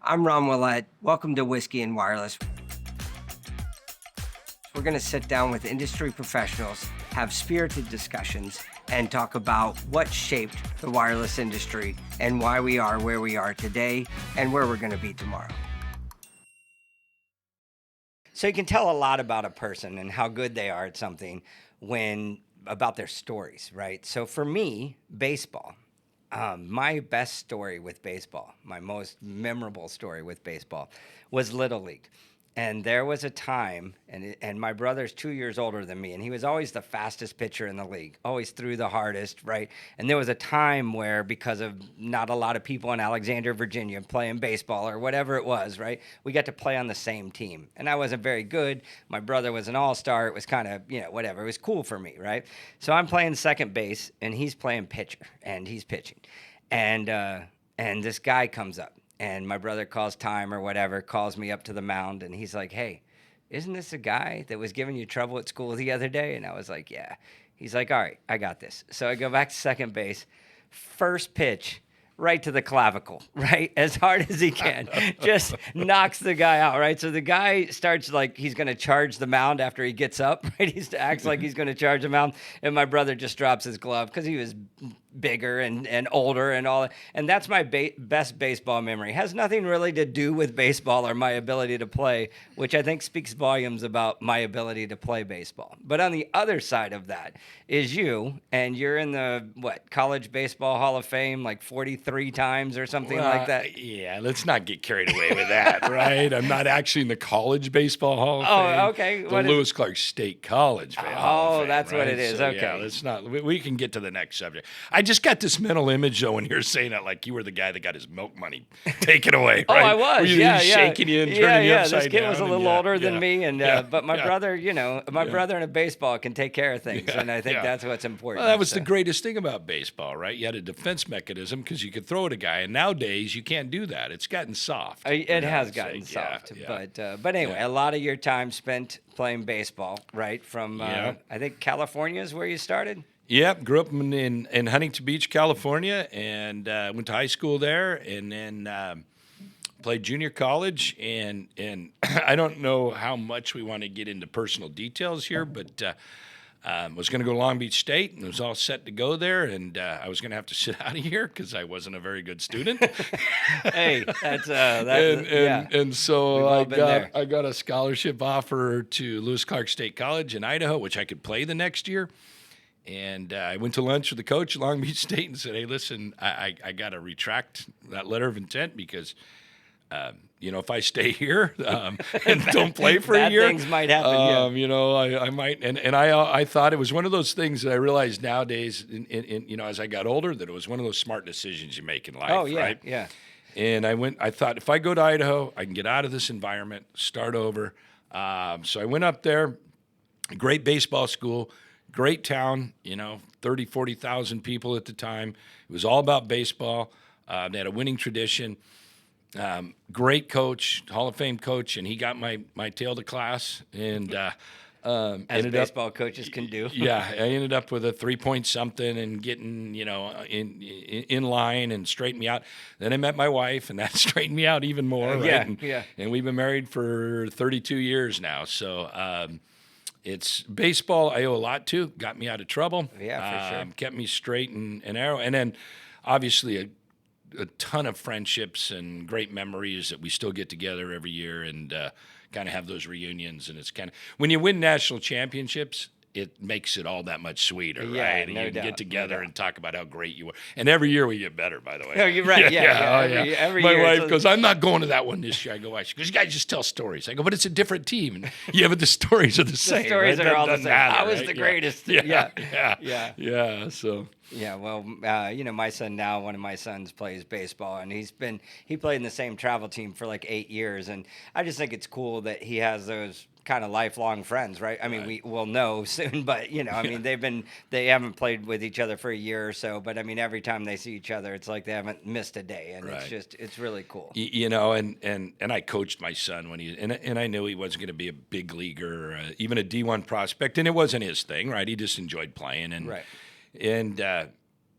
I'm Wlette. Welcome to Whiskey and Wireless. We're going to sit down with industry professionals, have spirited discussions, and talk about what shaped the wireless industry and why we are where we are today and where we're going to be tomorrow. So you can tell a lot about a person and how good they are at something about their stories, right? So for me, baseball. My best story with baseball, my most memorable story with baseball, was Little League. And there was a time, and my brother's 2 years older than me, and he was always the fastest pitcher in the league, always threw the hardest, right? And there was a time where, because of not a lot of people in Alexandria, Virginia, playing baseball or whatever it was, right, we got to play on the same team. And I wasn't very good. My brother was an all-star. It was kind of, whatever. It was cool for me, right? So I'm playing second base, and he's playing pitcher, and he's pitching. And this guy comes up. And my brother calls time or whatever, calls me up to the mound, and he's like, "Hey, isn't this a guy that was giving you trouble at school the other day?" And I was like, "Yeah." He's like, "All right, I got this." So I go back to second base. First pitch, right to the clavicle, right? As hard as he can. Just knocks the guy out, right? So the guy starts like he's going to charge the mound after he gets up, right? He acts like he's going to charge the mound. And my brother just drops his glove because he was bigger and older and all that. And that's my best baseball memory. Has nothing really to do with baseball or my ability to play, which I think speaks volumes about my ability to play baseball. But on the other side of that is you, and you're in the, College Baseball Hall of Fame like 43 times or something like that. Yeah, let's not get carried away with that, right? I'm not actually in the College Baseball Hall of Fame. Oh, okay. The Lewis Clark State College Hall of Fame. That's right? what it is. So, okay. Yeah, let's not. We can get to the next subject. I just got this mental image, though, when you're saying it, like you were the guy that got his milk money taken away, right? I was. Were you shaking you and turning you upside down. This kid was a little older than me, and but my brother, my Yeah. brother in a baseball can take care of things, and I think that's what's important. Well, that was the greatest thing about baseball, right? You had a defense mechanism because you could throw at a guy, and nowadays you can't do that. It's gotten soft. It has gotten soft, but anyway, a lot of your time spent playing baseball, right? From I think California is where you started. Yep, grew up in Huntington Beach, California, and went to high school there, and then played junior college. And I don't know how much we want to get into personal details here, but was going to go to Long Beach State, and was all set to go there, and I was going to have to sit out of here because I wasn't a very good student. Hey, that's and so I got a scholarship offer to Lewis Clark State College in Idaho, which I could play the next year. And I went to lunch with the coach at Long Beach State and said, "Hey, listen, I got to retract that letter of intent because, if I stay here and don't play for a year, things might happen. I might." And I thought it was one of those things that I realized nowadays, as I got older, that it was one of those smart decisions you make in life. Oh yeah, right? yeah. And I thought if I go to Idaho, I can get out of this environment, start over. So I went up there, great baseball school. Great town, 30, 40,000 people at the time. It was all about baseball. They had a winning tradition. Great coach, Hall of Fame coach, and he got my tail to class. And as baseball coaches can do. Yeah, I ended up with a 3-point something and getting, in line and straightened me out. Then I met my wife, and that straightened me out even more. Right? And we've been married for 32 years now. So. It's baseball I owe a lot to. Got me out of trouble. Yeah, for sure. Kept me straight and narrow. And then, obviously, a ton of friendships and great memories that we still get together every year and kind of have those reunions. And it's kind of when you win national championships, it makes it all that much sweeter, right? And you can get together and talk about how great you were. And every year we get better, by the way. No, you're right. Every My year. My wife goes, "I'm not going to that one this year." I go, "Why?" She goes, "You guys just tell stories." I go, "But it's a different team." And but the stories are the same. The stories right? are all the same. Matter, I was right? the greatest. Yeah. So. Yeah, well, my son now, one of my sons plays baseball, and he played in the same travel team for like 8 years, and I just think it's cool that he has those kind of lifelong friends, right? I mean, we will know soon, but they haven't played with each other for a year or so, but I mean, every time they see each other, it's like they haven't missed a day, and it's really cool. And I coached my son when and I knew he wasn't going to be a big leaguer, or even a D1 prospect, and it wasn't his thing, right? He just enjoyed playing, and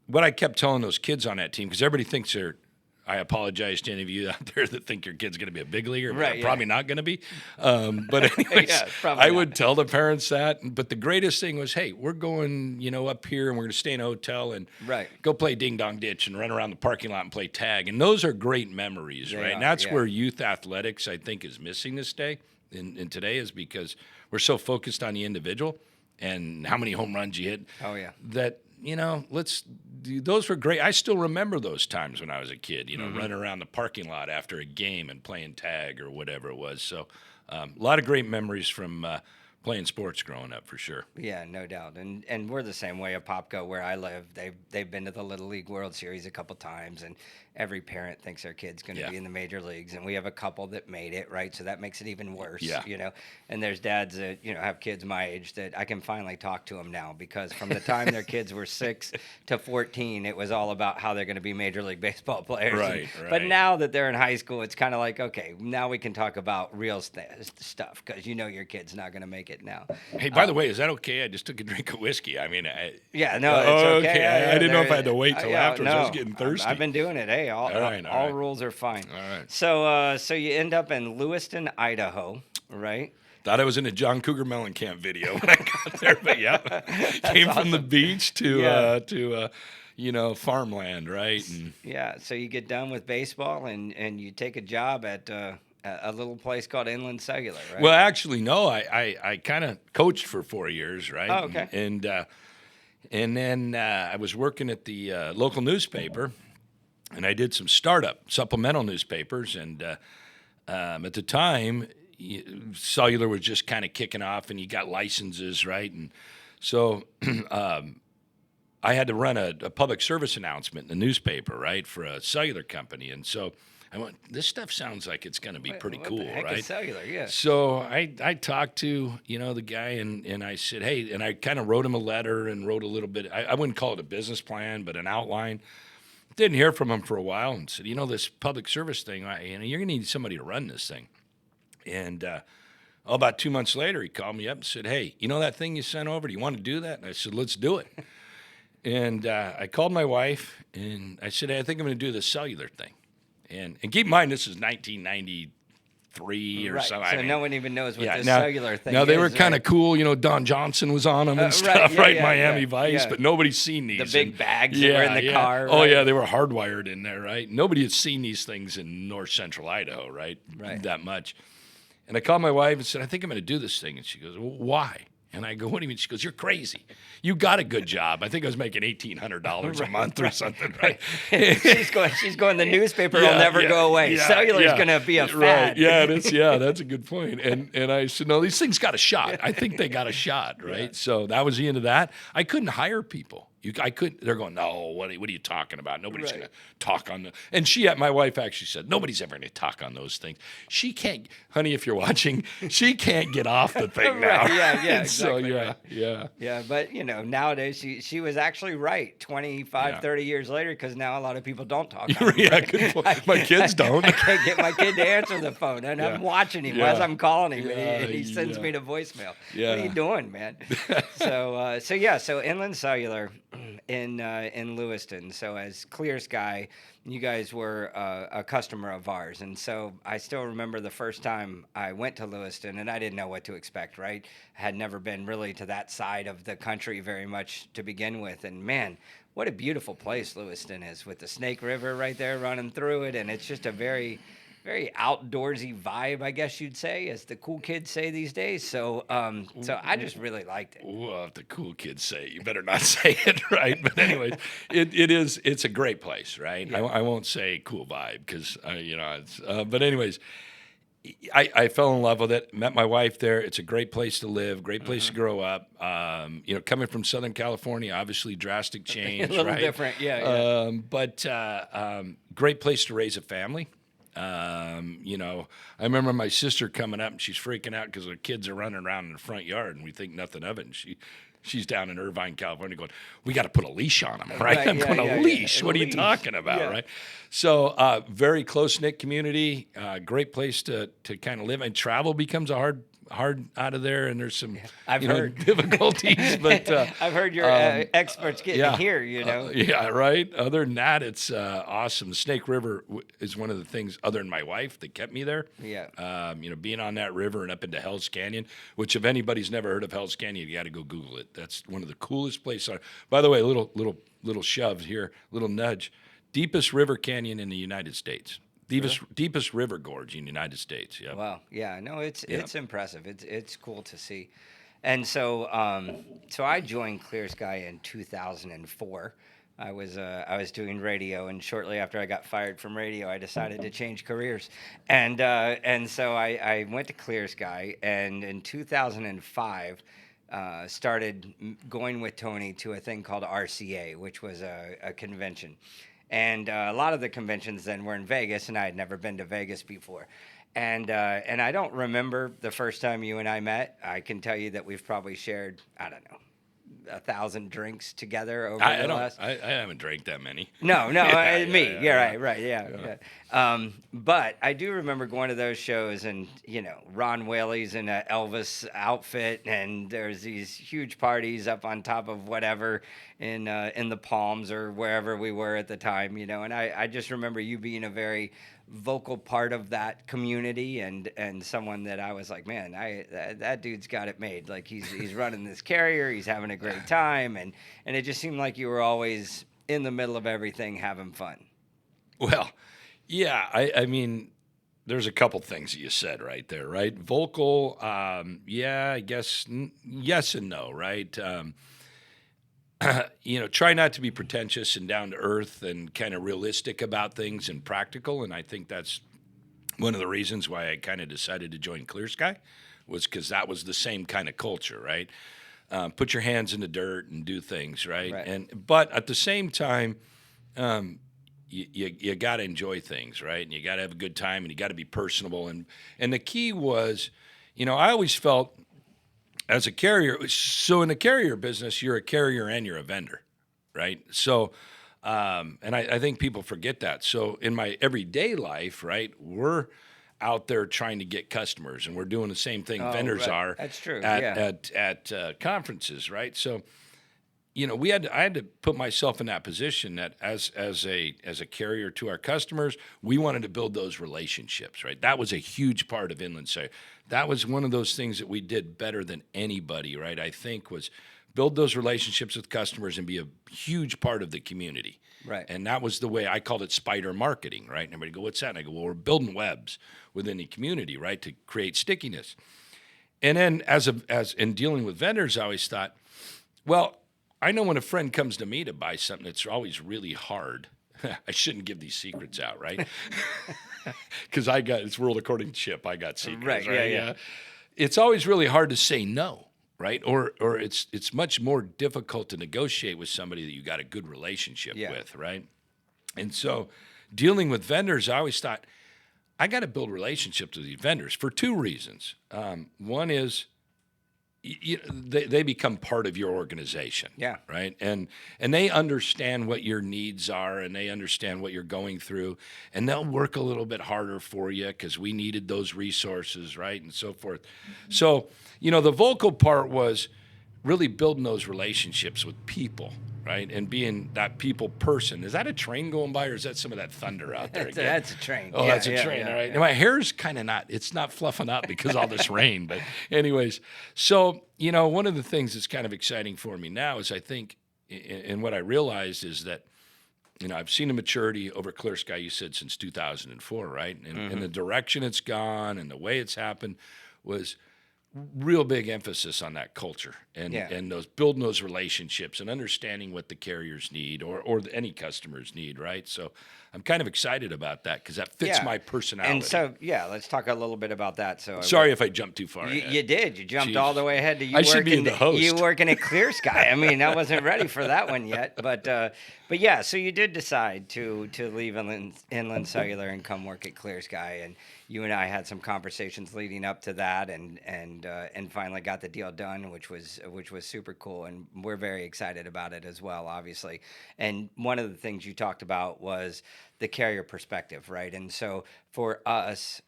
what I kept telling those kids on that team, because everybody thinks they're I apologize to any of you out there that think your kid's going to be a big leaguer. But Right, they're yeah. probably not going to be. But anyways, Yeah, probably I not. would tell the parents that. But the greatest thing was, hey, we're going, up here and we're going to stay in a hotel and Right. go play ding dong ditch and run around the parking lot and play tag. And those are great memories, They right? are, And that's yeah. where youth athletics, I think, is missing this day and today is because we're so focused on the individual and how many home runs you hit. Oh, yeah. That, those were great. I still remember those times when I was a kid, running around the parking lot after a game and playing tag or whatever it was. So a lot of great memories from playing sports growing up, for sure. Yeah, no doubt. And we're the same way at Popco where I live. They've been to the Little League World Series a couple times, and every parent thinks their kid's going to Yeah. be in the major leagues. And we have a couple that made it, right? So that makes it even worse, Yeah. And there's dads that, have kids my age that I can finally talk to them now, because from the time their kids were 6 to 14, it was all about how they're going to be Major League Baseball players. Right, But right. now that they're in high school, it's kind of like, okay, now we can talk about real stuff, because your kid's not going to make it now. Hey, by the way, is that okay? I just took a drink of whiskey. I mean, Yeah, no, it's Oh, okay. okay. I didn't know if I had to wait till yeah, afterwards. I was no, getting thirsty. I've been doing it. Hey, all right, all right. rules are fine. All right. So you end up in Lewiston, Idaho, right? Thought I was in a John Cougar Mellencamp video when I got there, but yeah, came from the beach Yeah. to farmland, right? And Yeah. So you get done with baseball and you take a job at a little place called Inland Cellular, right? well, actually, no, I kind of coached for 4 years, right? Oh, okay. And then I was working at the local newspaper, and I did some startup supplemental newspapers, and at the time, cellular was just kind of kicking off, and you got licenses, right? And so I had to run a public service announcement in the newspaper, right, for a cellular company. And so I went, this stuff sounds like it's going to be pretty What cool, the heck right? is Cellular? Yeah. So I talked to, the guy, and I said, hey, and I kind of wrote him a letter and wrote a little bit. I wouldn't call it a business plan, but an outline. Didn't hear from him for a while, and said, this public service thing, you're going to need somebody to run this thing. And about 2 months later, he called me up and said, hey, that thing you sent over, do you want to do that? And I said, let's do it. And I called my wife, and I said, hey, I think I'm going to do this cellular thing. And keep in mind, this is 1993 or Right. something. So I mean, no one even knows what this now, cellular thing now is. they were kind right? of cool. Don Johnson was on them and Right, stuff, yeah, right? yeah, Miami yeah, Vice, yeah. but nobody's seen these. The big bags that were in the car, Oh, right? yeah, they were hardwired in there, right? Nobody had seen these things in north central Idaho, right? Right. That much. And I called my wife and said, I think I'm going to do this thing. And she goes, well, why? And I go, what do you mean? She goes, you're crazy. You got a good job. I think I was making $1,800 a month or something, right? she's going. The newspaper will never go away. Cellular's going to be a fad. Right. Yeah, that's a good point. And I said, no, these things got a shot. I think they got a shot, right? Yeah. So that was the end of that. I couldn't hire people. I couldn't. They're going, no. What are you talking about? Nobody's Right. going to talk on the. And my wife actually said, nobody's ever going to talk on those things. She can't, honey. If you're watching, she can't get off the thing now. Right, yeah, And exactly, So right. Yeah, but nowadays she was actually right 25, Yeah. 30 years later, because now a lot of people don't talk. On Yeah, it. good point. My kids don't. I can't get my kid to answer the phone, and I'm watching him Yeah. as I'm calling him, Yeah, and he sends yeah. me to voicemail. Yeah. What are you doing, man? So Inland Cellular in Lewiston. So as ClearSky, you guys were a customer of ours, and so I still remember the first time I went to Lewiston, and I didn't know what to expect. Right, I had never been really to that side of the country very much to begin with, and man, what a beautiful place Lewiston is, with the Snake River right there running through it, and it's just a very, very outdoorsy vibe, I guess you'd say, as the cool kids say these days. So I just really liked it. Well, if the cool kids say it, you better not say it, right? But anyways, it's a great place, right? Yeah. I won't say cool vibe because, it's, but anyways, I fell in love with it, met my wife there. It's a great place to live, great place to grow up. Coming from Southern California, obviously drastic change, A little right? different, yeah. But great place to raise a family. I remember my sister coming up and she's freaking out because her kids are running around in the front yard and we think nothing of it. And she's down in Irvine, California going, we got to put a leash on them, right? I'm going, a leash? What are you talking about, right? So very close-knit community, great place to kind of live. And travel becomes a hard out of there, and there's some I've heard. difficulties. But I've heard your experts getting here. Yeah, right. Other than that, it's awesome. Snake River is one of the things, other than my wife, that kept me there. Yeah. Being on that river and up into Hell's Canyon, which if anybody's never heard of Hell's Canyon, you got to go Google it. That's one of the coolest places. By the way, little shove here, little nudge. Deepest river canyon in the United States. Deepest river gorge in the United States. Yeah. Wow. Yeah. No, it's impressive. It's cool to see. And so I joined ClearSky in 2004. I was doing radio, and shortly after I got fired from radio, I decided to change careers, and so I went to ClearSky, and in 2005. Started going with Tony to a thing called RCA, which was a convention. And a lot of the conventions then were in Vegas, and I had never been to Vegas before. And I don't remember the first time you and I met. I can tell you that we've probably shared, I don't know, 1,000 drinks together over the last. I haven't drank that many. No, right, yeah. But I do remember going to those shows, and Ron Whaley's in an Elvis outfit, and there's these huge parties up on top of whatever in the Palms or wherever we were at the time, And I just remember you being a very vocal part of that community, and someone that I was like, man, that dude's got it made. Like he's running this carrier, he's having a great time, and it just seemed like you were always in the middle of everything having fun. Well, yeah, I mean, there's a couple things that you said right there, right? Vocal, yeah, I guess yes and no, right? Try not to be pretentious and down to earth and kind of realistic about things and practical. And I think that's one of the reasons why I kind of decided to join ClearSky, was because that was the same kind of culture, right? Put your hands in the dirt and do things, right? But at the same time, you got to enjoy things, right? And you got to have a good time, and you got to be personable. And the key was, I always felt, as a carrier, so in the carrier business, you're a carrier and you're a vendor, right? So, and I think people forget that. So in my everyday life, right, we're out there trying to get customers, and we're doing the same thing vendors are. That's true. At conferences, right? So, I had to put myself in that position that as a carrier to our customers, we wanted to build those relationships, right? That was a huge part of Inland Cellular. That was one of those things that we did better than anybody, right? I think was build those relationships with customers and be a huge part of the community. Right. And that was the way I called it spider marketing, right? And everybody go, what's that? And I go, well, we're building webs within the community, right, to create stickiness. And then as in dealing with vendors, I always thought, well, I know when a friend comes to me to buy something, it's always really hard. I shouldn't give these secrets out, right? Because it's world according to Chip. I got secrets, right? Yeah. It's always really hard to say no, right? Or it's much more difficult to negotiate with somebody that you got a good relationship with, right? And so dealing with vendors, I always thought, I got to build relationships with these vendors for two reasons. One is, they become part of your organization, right? And they understand what your needs are, and they understand what you're going through, and they'll work a little bit harder for you because we needed those resources, right, and so forth. So, the vocal part was really building those relationships with people, right, and being that people person. Is that a train going by, or is that some of that thunder out there again? That's a train. Oh, that's a train, all right. And my hair's kind of it's not fluffing up because all this rain. But anyways, so, one of the things that's kind of exciting for me now is I think, and what I realized is that, I've seen the maturity over ClearSky, you said, since 2004, right? And the direction it's gone and the way it's happened was real big emphasis on that culture and those building those relationships and understanding what the carriers need or any customers need, right? So I'm kind of excited about that because that fits my personality. And so, let's talk a little bit about that. So sorry if I jumped too far. You did. You jumped all the way ahead to you. I should be the host. You working at ClearSky. I mean, I wasn't ready for that one yet, but yeah. So you did decide to leave Inland Cellular and come work at ClearSky, and you and I had some conversations leading up to that, and finally got the deal done, which was super cool, and we're very excited about it as well, obviously. And one of the things you talked about was the carrier perspective, right? And so for us,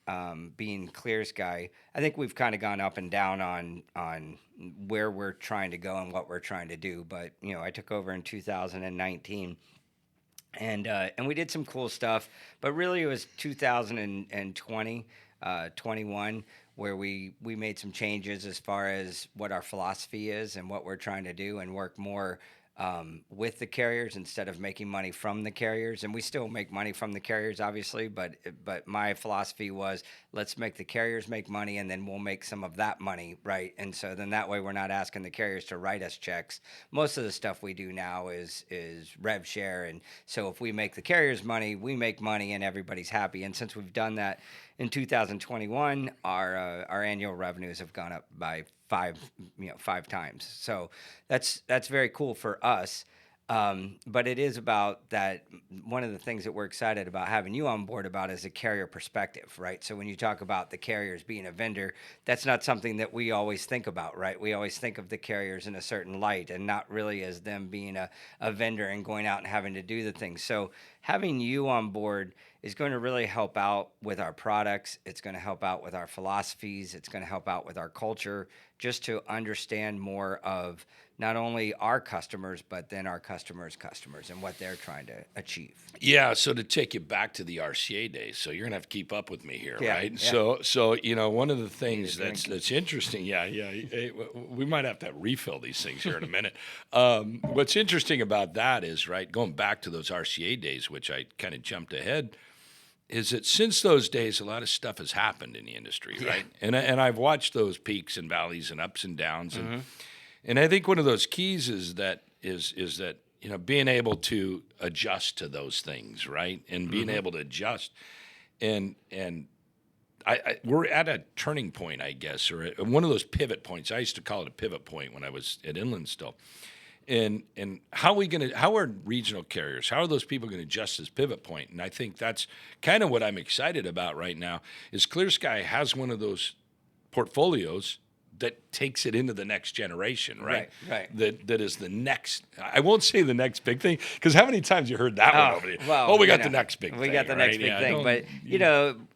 being ClearSky, I think we've kind of gone up and down on where we're trying to go and what we're trying to do. But I took over in 2019. And we did some cool stuff, but really it was 2020, 21, where we made some changes as far as what our philosophy is and what we're trying to do, and work more with the carriers instead of making money from the carriers. And we still make money from the carriers, obviously, but my philosophy was, let's make the carriers make money, and then we'll make some of that money, right? And so then that way we're not asking the carriers to write us checks. Most of the stuff we do now is rev share, and so if we make the carriers money, we make money, and everybody's happy. And since we've done that in 2021, our annual revenues have gone up by five times. So that's very cool for us. But it is about that. One of the things that we're excited about having you on board about is a carrier perspective, right? So when you talk about the carriers being a vendor, that's not something that we always think about, right? We always think of the carriers in a certain light, and not really as them being a vendor and going out and having to do the things. So having you on board is going to really help out with our products. It's going to help out with our philosophies. It's going to help out with our culture, just to understand more of not only our customers, but then our customers' customers and what they're trying to achieve. Yeah. So to take you back to the RCA days, so you're gonna have to keep up with me here, Yeah, right? yeah. So one of the things that's interesting. Yeah. Hey, we might have to refill these things here in a minute. What's interesting about that is, right, going back to those RCA days, which I kind of jumped ahead, is that since those days, a lot of stuff has happened in the industry, right? And I've watched those peaks and valleys and ups and downs, and I think one of those keys is that being able to adjust to those things, right, and being able to adjust, and we're at a turning point, I guess, or one of those pivot points. I used to call it a pivot point when I was at Inland still. And how are regional carriers, how are those people going to adjust this pivot point? And I think that's kind of what I'm excited about right now, is ClearSky has one of those portfolios that takes it into the next generation, right? Right. That is the next. I won't say the next big thing, because how many times you heard that one over there? Well, we got the next big thing. We got the next big Yeah, thing. But,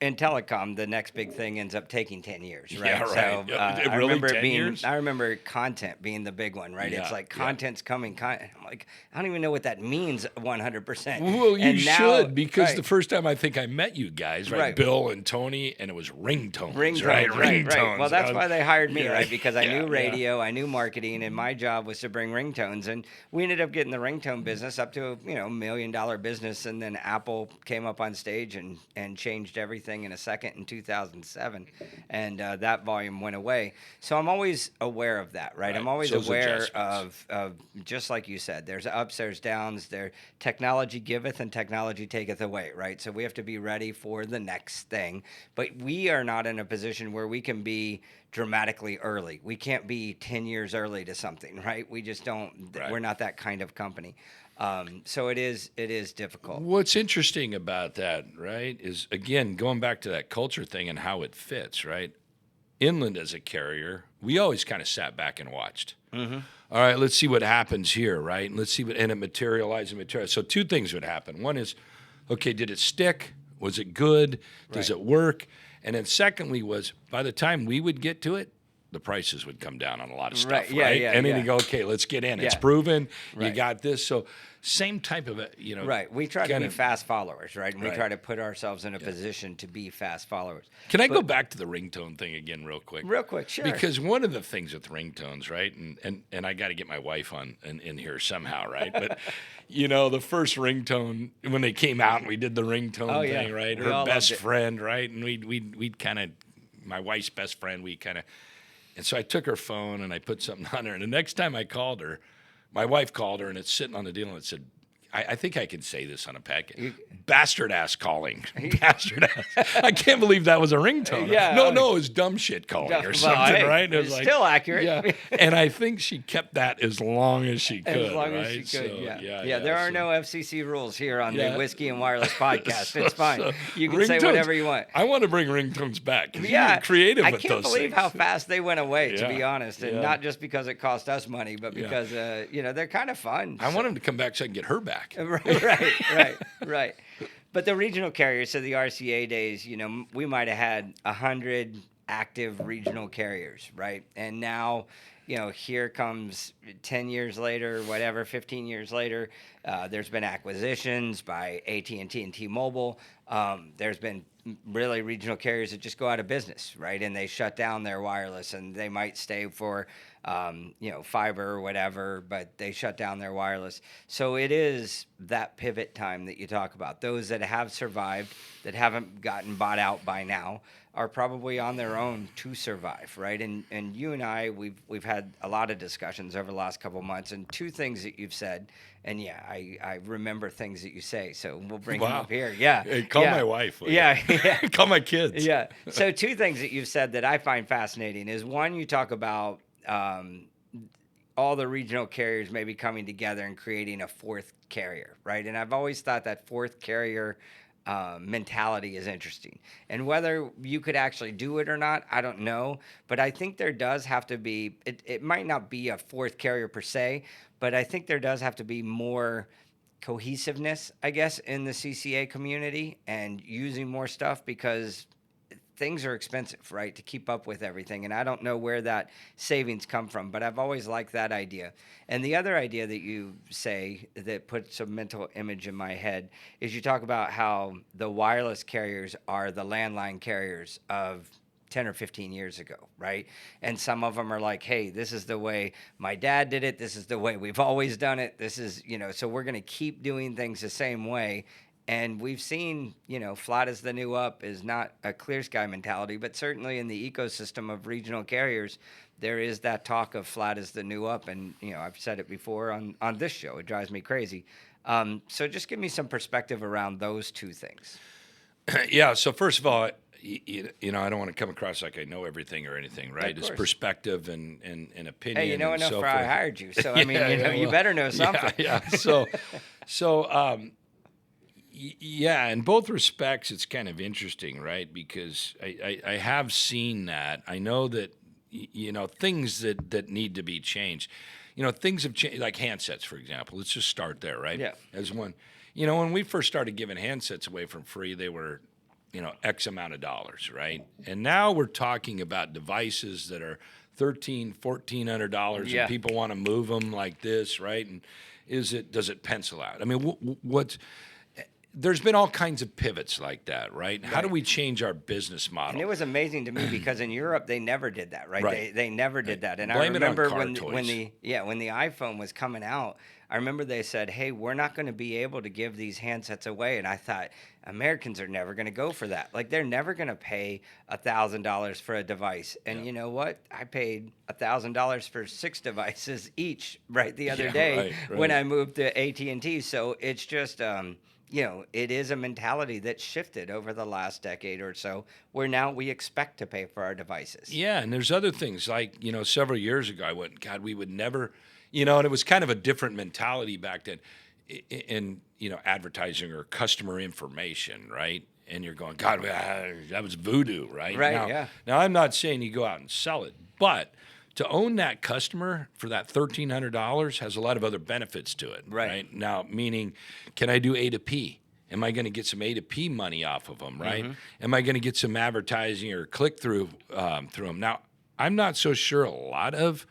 in telecom, the next big thing ends up taking 10 years, right? Yeah, right. So I remember content being the big one, right? Yeah, It's like content's coming. I'm like, I don't even know what that means 100%. Well, you should, because right. the first time I think I met you guys, right, Bill and Tony, and it was ringtones, right? Ringtones. Well, that's why they hired me, right? Because I knew radio, I knew marketing, and my job was to bring ringtones. And we ended up getting the ringtone business up to a $1 million business, and then Apple came up on stage and changed everything in a second in 2007, and that volume went away. So I'm always aware of that, right? I'm always aware of just like you said, there's ups, there's downs, there technology giveth and technology taketh away, right? So we have to be ready for the next thing, but we are not in a position where we can be dramatically early. We can't be 10 years early to something, right? We just don't. Right. We're not that kind of company. So it is difficult. What's interesting about that, right, is, again, going back to that culture thing and how it fits, right? Inland as a carrier, we always kind of sat back and watched. Mm-hmm. All right, let's see what happens here, right? And let's see and it materializes. So two things would happen. One is, okay, did it stick? Was it good? Does it work? And then secondly was, by the time we would get to it, the prices would come down on a lot of stuff, right? And then you go, okay, let's get in. It's proven. You got this. So same type of, Right. We try to be fast followers, right? And we try to put ourselves in a position to be fast followers. Can I go back to the ringtone thing again real quick? Real quick, sure. Because one of the things with ringtones, right, and I got to get my wife on in here somehow, right? But, the first ringtone, when they came out and we did the ringtone thing, right? Her best friend, right? And we'd kind of, my wife's best friend, and so I took her phone and I put something on her. And the next time I called her, my wife called her, and it's sitting on the deal, and it said, I think I could say this on a packet. Bastard ass calling. Bastard ass. I can't believe that was a ringtone. No, it was dumb shit calling or something, right? It was still accurate. Yeah. And I think she kept that as long as she could. As long as she could, so, there are no FCC rules here on the Whiskey and Wireless podcast. It's fine. You can say whatever you want. I want to bring ringtones back. You're creative with those things. I can't believe how fast they went away, to be honest. And not just because it cost us money, but because, they're kind of fun. I want them to come back so I can get her back. Right. But the regional carriers, so the RCA days, we might have had 100 active regional carriers, right? And now, here comes 10 years later, whatever, 15 years later, there's been acquisitions by AT&T and T-Mobile. There's been really regional carriers that just go out of business, right? And they shut down their wireless, and they might stay for, fiber or whatever, but they shut down their wireless. So it is that pivot time that you talk about. Those that have survived, that haven't gotten bought out by now, are probably on their own to survive, right? And you and I, we've had a lot of discussions over the last couple of months, and two things that you've said, and I remember things that you say, so we'll bring them up here. Yeah. Hey, call my wife. Yeah. Call my kids. Yeah. So two things that you've said that I find fascinating is, one, you talk about all the regional carriers maybe coming together and creating a fourth carrier, right? And I've always thought that fourth carrier mentality is interesting. And whether you could actually do it or not, I don't know. But I think there does have to be, it might not be a fourth carrier per se, but I think there does have to be more cohesiveness, I guess, in the CCA community and using more stuff, because things are expensive, right, to keep up with everything. And I don't know where that savings come from, but I've always liked that idea. And the other idea that you say that puts a mental image in my head is you talk about how the wireless carriers are the landline carriers of 10 or 15 years ago, right? And some of them are like, hey, this is the way my dad did it. This is the way we've always done it. This is, so we're going to keep doing things the same way. And we've seen, flat as the new up is not a ClearSky mentality, but certainly in the ecosystem of regional carriers, there is that talk of flat as the new up. And, I've said it before on this show. It drives me crazy. So just give me some perspective around those two things. Yeah. So first of all, I don't want to come across like I know everything or anything, right? It's perspective and opinion. Hey, you know and enough so for forth. I hired you. So, I mean, you better know something. Yeah. Yeah, in both respects, it's kind of interesting, right? Because I have seen that. I know that, things that need to be changed. Things have changed, like handsets, for example. Let's just start there, right? Yeah. As one, when we first started giving handsets away for free, they were, X amount of dollars, right? And now we're talking about devices that are $1,400, Yeah. and people want to move them like this, right? And does it pencil out? I mean, there's been all kinds of pivots like that, right? How do we change our business model? And it was amazing to me because in Europe they never did that, right? Right. They never did that. And I Blame it on remember car when toys. the iPhone was coming out, I remember they said, "Hey, we're not going to be able to give these handsets away." And I thought, Americans are never going to go for that. Like, they're never going to pay $1,000 for a device. And you know what? I paid $1,000 for 6 devices each, right, the other day when I moved to AT&T. So it's just it is a mentality that shifted over the last decade or so, where now we expect to pay for our devices. Yeah, and there's other things like, several years ago, I went, God, we would never, and it was kind of a different mentality back then in advertising or customer information, right? And you're going, God, that was voodoo, right? Right, Now, I'm not saying you go out and sell it, but to own that customer for that $1,300 has a lot of other benefits to it, right? Now, meaning, can I do A to P? Am I going to get some A to P money off of them, right? Am I going to get some advertising or click-through through them? Now, I'm not so sure a lot of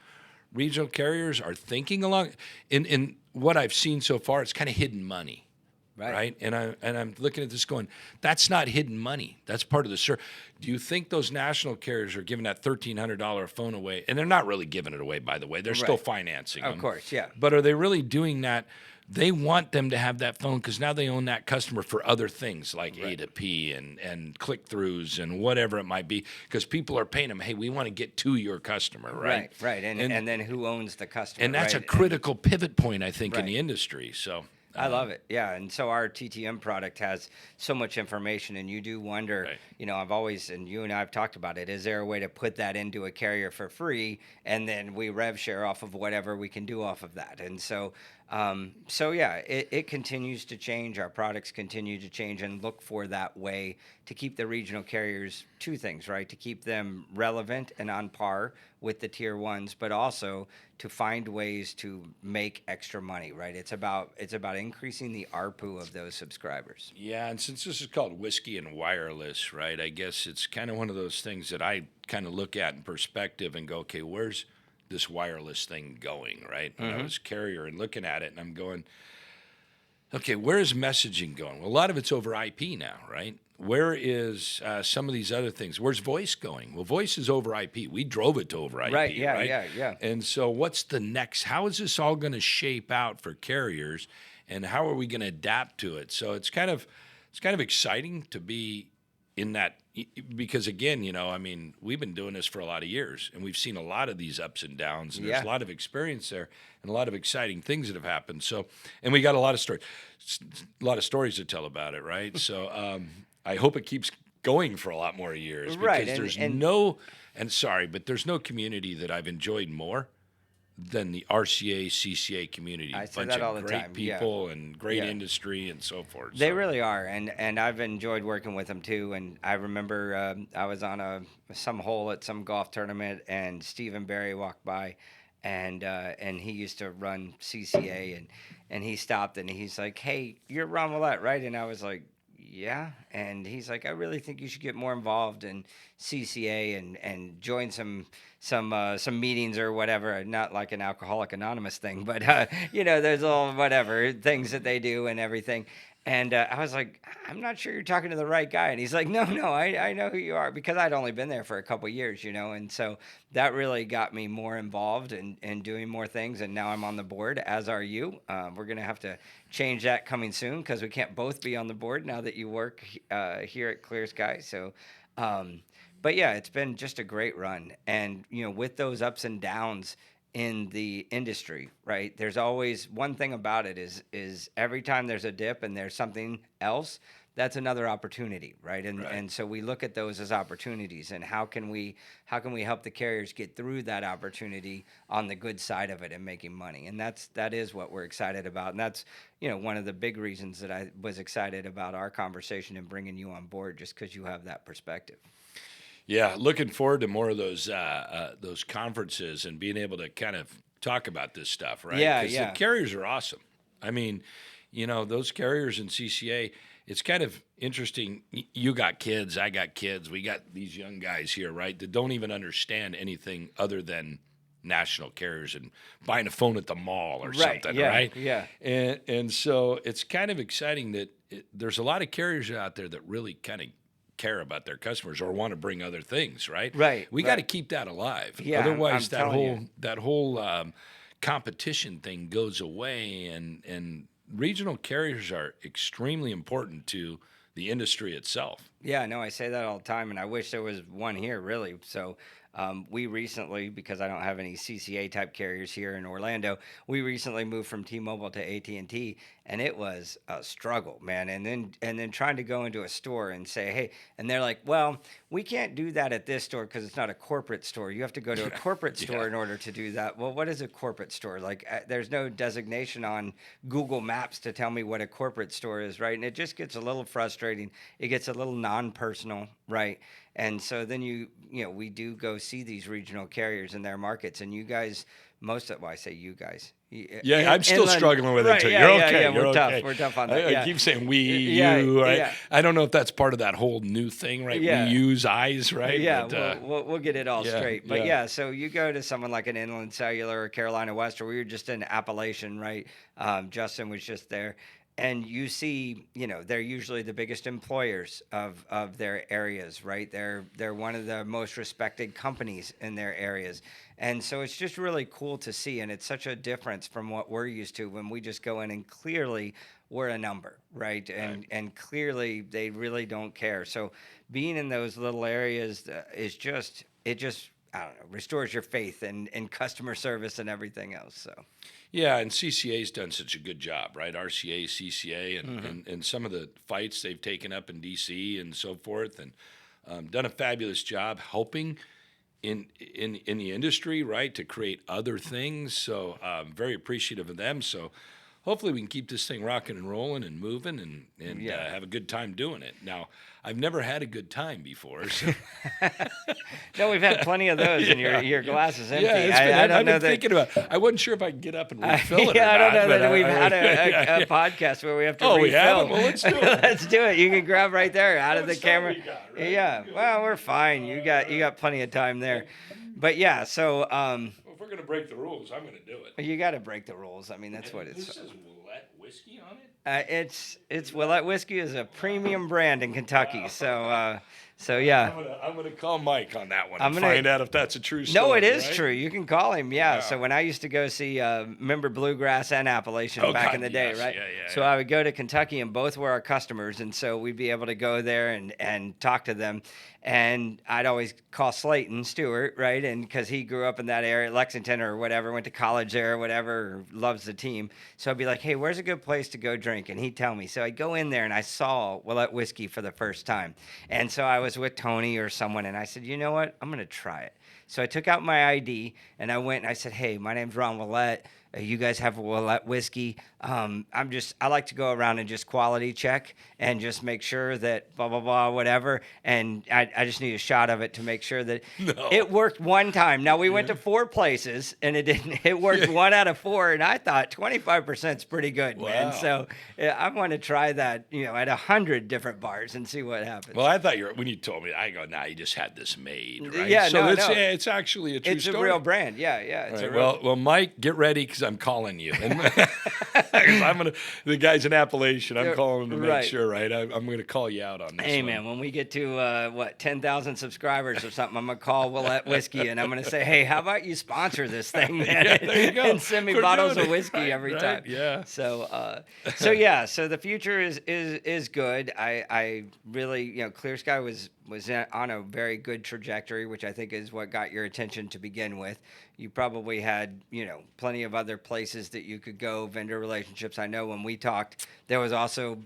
regional carriers are thinking along. In what I've seen so far, it's kind of hidden money. Right. And I'm looking at this going, that's not hidden money. That's part of the service. Do you think those national carriers are giving that $1,300 phone away? And they're not really giving it away, by the way. They're still financing them. Of course, yeah. But are they really doing that? They want them to have that phone because now they own that customer for other things like A to P and click-throughs and whatever it might be, because people are paying them, hey, we want to get to your customer, right? Right. And then who owns the customer? And that's a critical pivot point, I think, in the industry. So I love it. Yeah. And so our TTM product has so much information, and you do wonder, I've always, and you and I have talked about it, is there a way to put that into a carrier for free, and then we rev share off of whatever we can do off of that? And so So yeah, it continues to change. Our products continue to change, and look for that way to keep the regional carriers, two things, right? To keep them relevant and on par with the tier ones, but also to find ways to make extra money, right? It's about increasing the ARPU of those subscribers. Yeah, and since this is called whiskey and wireless, right? I guess it's kind of one of those things that I kind of look at in perspective and go, okay, where's this wireless thing going, right? When I was carrier and looking at it, and I'm going, okay, where is messaging going? Well, a lot of it's over IP now, right? Where is some of these other things? Where's voice going? Well, voice is over IP. We drove it to over IP, Right, yeah, right? yeah. And so, what's the next? How is this all going to shape out for carriers, and how are we going to adapt to it? So it's kind of exciting to be in that because again, I mean, we've been doing this for a lot of years, and we've seen a lot of these ups and downs, and there's Yeah. a lot of experience there, and a lot of exciting things that have happened. So, and we got a lot of stories to tell about it, right? So, I hope it keeps going for a lot more years Right, because there's no community that I've enjoyed more than the RCA CCA community. I say Bunch that all of the great time, yeah. people and great Yeah. industry and so forth. They So, really are, and I've enjoyed working with them too. And I remember I was on some hole at some golf tournament, and Stephen Barry walked by, and he used to run CCA, and he stopped and he's like, "Hey, you're Ron Wlette, right?" And I was like, "Yeah," and he's like, "I really think you should get more involved in CCA and join some meetings or whatever. Not like an Alcoholic Anonymous thing, but there's all whatever things that they do and everything." And I was like, "I'm not sure you're talking to the right guy." And he's like, "No, no, I know who you are," because I'd only been there for a couple years, and so that really got me more involved in doing more things. And now I'm on the board, as are you. We're gonna have to change that coming soon because we can't both be on the board now that you work here at ClearSky. So, um, but yeah, it's been just a great run. And with those ups and downs in the industry, right? There's always one thing about it is every time there's a dip and there's something else, that's another opportunity, right? And right. and so we look at those as opportunities, and how can we help the carriers get through that opportunity on the good side of it and making money? And that is what we're excited about. And that's one of the big reasons that I was excited about our conversation and bringing you on board, just because you have that perspective. Yeah, looking forward to more of those conferences and being able to kind of talk about this stuff, right? Yeah, Because the yeah. carriers are awesome. I mean, those carriers in CCA, it's kind of interesting. You got kids, I got kids. We got these young guys here, right, that don't even understand anything other than national carriers and buying a phone at the mall or Right. something, Yeah. right? Yeah. And so it's kind of exciting that there's a lot of carriers out there that really kind of care about their customers or want to bring other things, right? Right. We got to Right. keep that alive. Yeah. I'm Otherwise, that telling whole you. that whole competition thing goes away, and regional carriers are extremely important to the industry itself. Yeah, no, I say that all the time, and I wish there was one here, really. So, we recently, because I don't have any CCA type carriers here in Orlando, we recently moved from T-Mobile to AT&T, and it was a struggle, man. And then trying to go into a store and say, "Hey," and they're like, "Well, we can't do that at this store because it's not a corporate store. You have to go to a corporate store Yeah. in order to do that." Well, what is a corporate store? Like, there's no designation on Google Maps to tell me what a corporate store is, right? And it just gets a little frustrating. It gets a little non-personal, right? And so then we do go see these regional carriers in their markets, and you guys, well, I say you guys, Yeah, I'm still inland, struggling with it right? too. Yeah, You're yeah, okay. yeah. You're We're tough. okay. We're tough on that. I Yeah, keep saying we, yeah, you, right? yeah, I don't know if that's part of that whole new thing, right? We yeah. use eyes, right? Yeah, But we'll get it all yeah, straight. But yeah. yeah, so you go to someone like an Inland Cellular or Carolina West, or we were just in Appalachian, right? Justin was just there, and you see, they're usually the biggest employers of their areas, right? They're one of the most respected companies in their areas, and so it's just really cool to see, and it's such a difference from what we're used to when we just go in and clearly we're a number, right? Right. And clearly they really don't care. So being in those little areas is just it just I don't know, restores your faith in customer service and everything else. So Yeah, and CCA's done such a good job, right? RCA, CCA, and, hmm and, and some of the fights they've taken up in DC and so forth, and done a fabulous job helping in the industry, right, to create other things. So I'm very appreciative of them. So hopefully we can keep this thing rocking and rolling and moving and have a good time doing it. Now, I've never had a good time before. So. No, we've had plenty of those, and your glass is empty. Yeah, I I've been thinking about. I wasn't sure if I could get up and refill it. Or I don't not, know but that we've had yeah. a podcast where we have to Oh, refill. we haven't? Well, let's do it. Let's do it. You can grab right there out of the What stuff camera. we got, right? Yeah. Well, we're fine. You got plenty of time there. But yeah, so Well, if we're gonna break the rules, I'm gonna do it. you got to break the rules. I mean, that's And what it's. This is Wlette whiskey on it. It's Willett whiskey is a premium brand in Kentucky. So yeah. I'm gonna call Mike on that one I'm and gonna- find out if that's a true story. No, it is right? true. You can call him. Yeah. Wow. So when I used to go see, remember Bluegrass and Appalachian back God, in the day, yes. right? Yeah, So I would go to Kentucky, and both were our customers, and so we'd be able to go there and talk to them. And I'd always call Slayton Stewart, right? And because he grew up in that area, Lexington or whatever, went to college there or whatever, or loves the team. So I'd be like, hey, where's a good place to go drink? And he'd tell me. So I'd go in there, and I saw Willett whiskey for the first time. And so I was with Tony or someone, and I said, you know what? I'm going to try it. So I took out my ID, and I went and I said, hey, my name's Ron Wlette. You guys have Willett whiskey. I like to go around and just quality check and just make sure that blah, blah, blah, whatever. And I just need a shot of it to make sure that it worked one time. Now, we went to 4 places, and it didn't. It worked 1 out of 4, and I thought 25% is pretty good, man. Wow. So I want to try that, at 100 different bars and see what happens. Well, I thought when you told me, I go, nah, you just had this made, right? Yeah, so no, it's, no. it's actually a true It's story. a real brand. Yeah. It's Right. a real Well, Mike, get ready because I'm calling you. 'Cause the guy's in Appalachian. I'm calling him to make Right. sure, right? I'm going to call you out on this. Hey, one. man, when we get to, 10,000 subscribers or something, I'm going to call Willett Whiskey, and I'm going to say, hey, how about you sponsor this thing, man? Yeah, there you go. And send me We're bottles doing of it. whiskey Right, every right, time. yeah. So the future is good. I really, ClearSky was on a very good trajectory, which I think is what got your attention to begin with. You probably had, plenty of other places that you could go, vendor relationships. I know when we talked, there was also,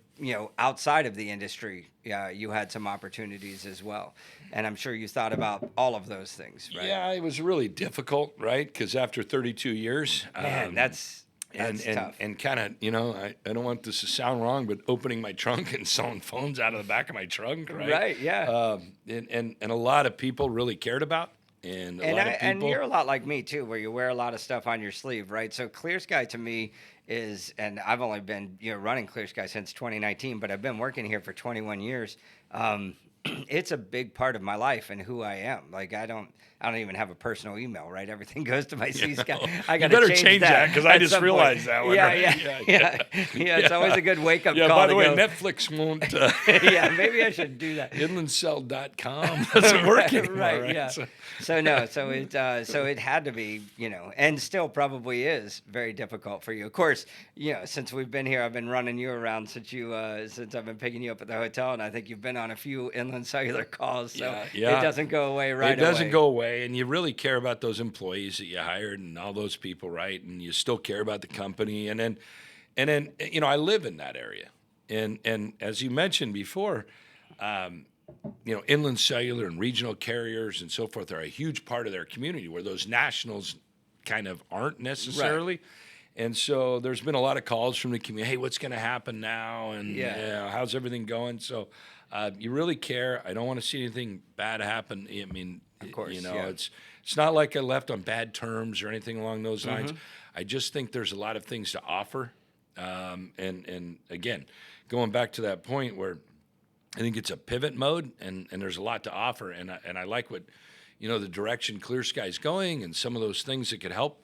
outside of the industry, you had some opportunities as well. And I'm sure you thought about all of those things, right? Yeah, it was really difficult, right? Because after 32 years, Man, that's tough. and kind of, I don't want this to sound wrong, but opening my trunk and selling phones out of the back of my trunk, right? Right, yeah. And a lot of people really cared about, and a lot of people. And you're a lot like me too, where you wear a lot of stuff on your sleeve, right? So ClearSky to me is, and I've only been running ClearSky since 2019, but I've been working here for 21 years. It's a big part of my life and who I am. Like I don't even have a personal email, right? Everything goes to my C-Sky. I got to better change that because I at just some point. realized that one. Yeah, right? yeah. It's always a good wake up Yeah, call. by the way, go, Netflix won't. yeah, maybe I should do that. Inlandcell.com doesn't work anymore, right? Yeah. So So it had to be, and still probably is very difficult for you. Of course, since we've been here, I've been running you around since I've been picking you up at the hotel, and I think you've been on a few Inland Cellular calls. So Yeah. it doesn't go away right away. It doesn't go away, and you really care about those employees that you hired and all those people, right? And you still care about the company, and then I live in that area, and as you mentioned before, Inland Cellular and regional carriers and so forth are a huge part of their community where those nationals kind of aren't necessarily. Right. And so there's been a lot of calls from the community. Hey, what's going to happen now? And how's everything going? So you really care. I don't want to see anything bad happen. I mean, of course, it's not like I left on bad terms or anything along those lines. I just think there's a lot of things to offer. And again, going back to that point where I think it's a pivot mode, and there's a lot to offer, and I like what the direction ClearSky's going, and some of those things that could help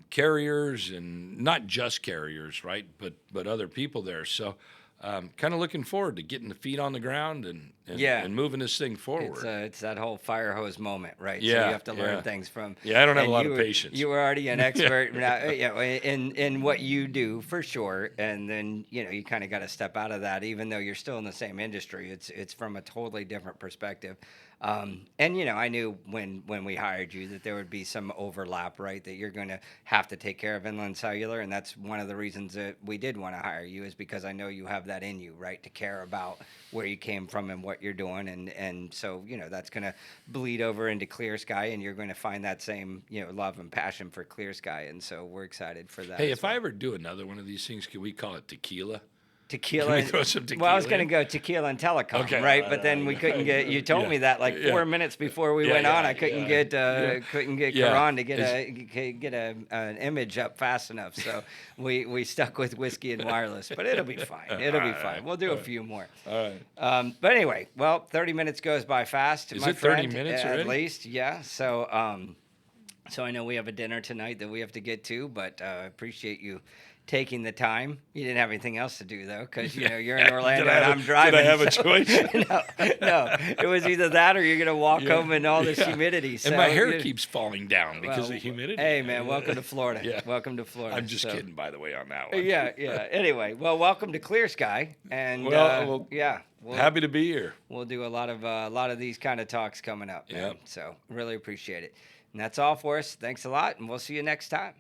carriers, and not just carriers, right, but other people there. So kind of looking forward to getting the feet on the ground and moving this thing forward. It's that whole fire hose moment, right? Yeah, So you have to learn things from. Yeah, I don't have a lot of patience. You were already an expert in what you do for sure, and then you kind of got to step out of that, even though you're still in the same industry. It's from a totally different perspective. And I knew when we hired you that there would be some overlap, right? That you're going to have to take care of Inland Cellular, and that's one of the reasons that we did want to hire you, is because I know you have that in you, right? To care about where you came from and what you're doing, and so that's going to bleed over into ClearSky, and you're going to find that same love and passion for ClearSky, and so we're excited for that. Hey, as if well. I ever do another one of these things, can we call it tequila? Tequila. Can we throw some Well, I was tequila going in? to go tequila and Telecom, Okay, right? all But then right, we couldn't get. You told yeah, me that like yeah. 4 minutes before we Yeah, went on. yeah, I couldn't yeah, get couldn't get yeah. Karan to get an image up fast enough. So we stuck with whiskey and wireless. But it'll be fine. It'll be fine. We'll do a few more. All right. But anyway, well, 30 minutes goes by fast. Is my it 30 friend, minutes at already? least? Yeah. So so I know we have a dinner tonight that we have to get to, but I appreciate you taking the time. You didn't have anything else to do, though, because you're in Orlando and I'm driving. Did I have a so- choice? no. It was either that or you're going to walk home in all this humidity. So And my hair keeps falling down because well, of humidity. Hey, man, welcome to Florida. Yeah. Welcome to Florida. I'm just So- kidding, by the way, on that one. Yeah. Anyway, well, welcome to ClearSky. And Well, yeah. Happy to be here. We'll do a lot of these kind of talks coming up, man. Yep. So really appreciate it. And that's all for us. Thanks a lot, and we'll see you next time.